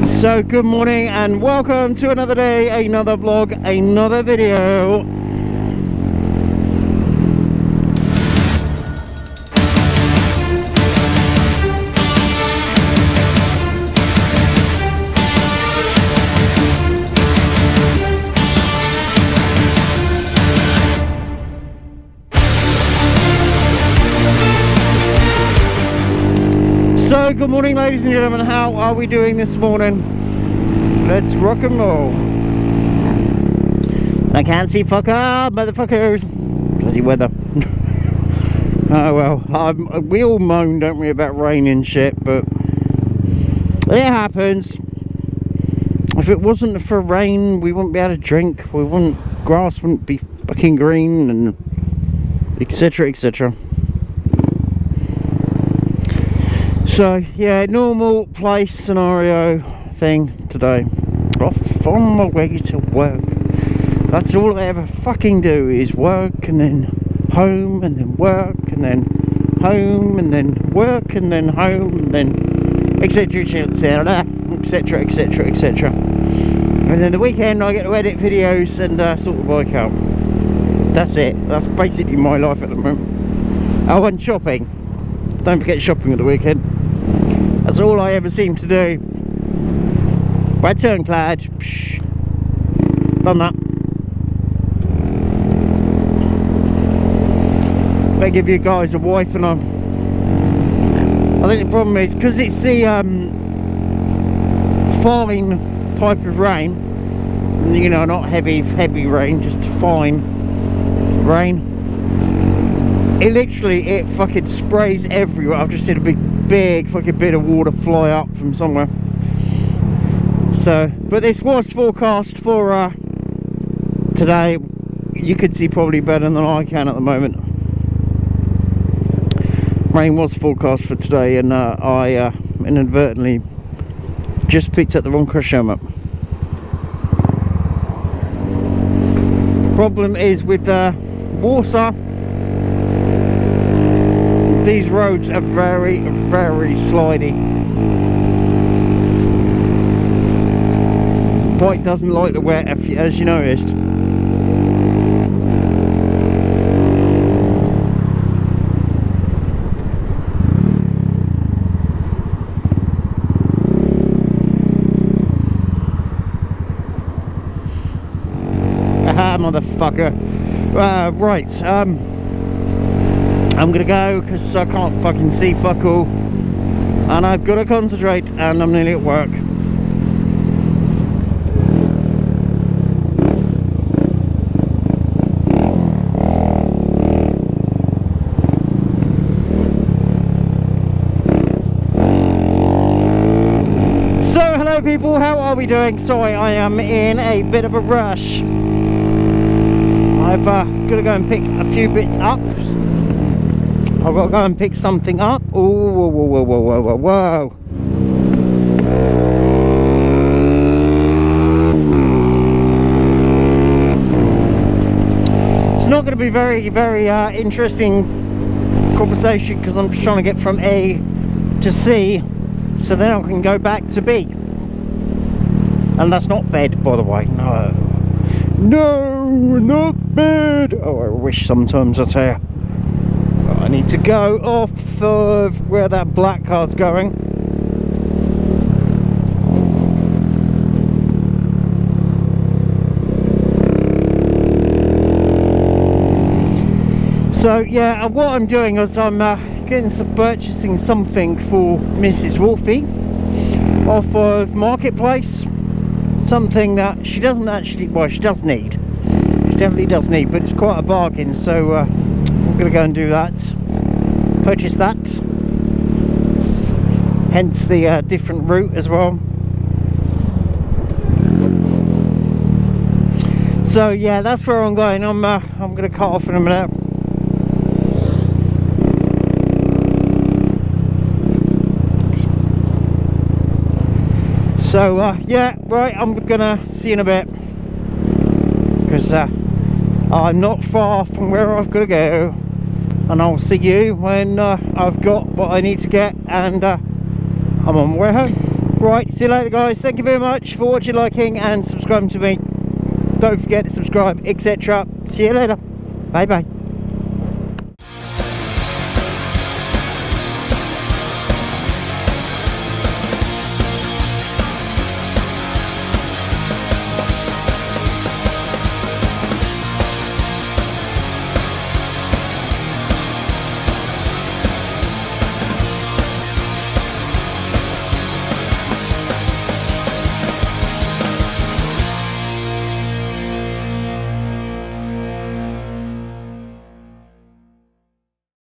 So good morning and welcome to another day, another vlog, another video. So good morning ladies and gentlemen, how are we doing this morning? Let's rock and roll. I can't see fuck up, motherfuckers. Bloody weather. Oh well, we all moan, don't we, about rain and shit, but it happens. If it wasn't for rain, we wouldn't be able to drink, grass wouldn't be fucking green, and etc, etc. So yeah, normal place scenario thing today. Off on my way to work. That's all I ever fucking do, is work and then home and then work and then home and then work and then home and then etc etc etc etc etc. And then the weekend I get to edit videos and sort the bike out. That's it. That's basically my life at the moment. Oh, and shopping. Don't forget shopping at the weekend. That's all I ever seem to do. Red turnclad. Psh. Done that. Better give you guys a wipe and I think the problem is because it's the fine type of rain, you know, not heavy rain, just fine rain. It literally fucking sprays everywhere. I've just seen a big fucking bit of water fly up from somewhere. So, but this was forecast for today. You could see probably better than I can at the moment. Rain was forecast for today, and I inadvertently just picked up the wrong crash helmet. Problem is with water, these roads are very slidey. Bike doesn't like the wet, as you noticed. Aha, motherfucker. Right, I'm gonna go because I can't fucking see fuck all, and I've got to concentrate, and I'm nearly at work. So hello people, how are we doing? Sorry, I am in a bit of a rush. I've got to go and pick a few bits up. I've got to go and pick something up. Oh, whoa, whoa, whoa, whoa, whoa, whoa. It's not going to be very interesting conversation because I'm just trying to get from A to C, so then I can go back to B. And that's not bed, by the way. No, not bed. Oh, I wish sometimes, I tell you. I need to go off of where that black car's going. So yeah, what I'm doing is I'm purchasing something for Mrs. Wolfie off of Marketplace. Something that she doesn't actually, well, she does need. She definitely does need, but it's quite a bargain. So I'm gonna go and do that. Purchase that. Hence the different route as well. So yeah, that's where I'm going. I'm gonna cut off in a minute. So yeah, right, I'm gonna see you in a bit because I'm not far from where I've got to go, and I'll see you when I've got what I need to get and I'm on my way home. Right, see you later guys. Thank you very much for watching, liking and subscribing to me. Don't forget to subscribe, etc. See you later. Bye bye.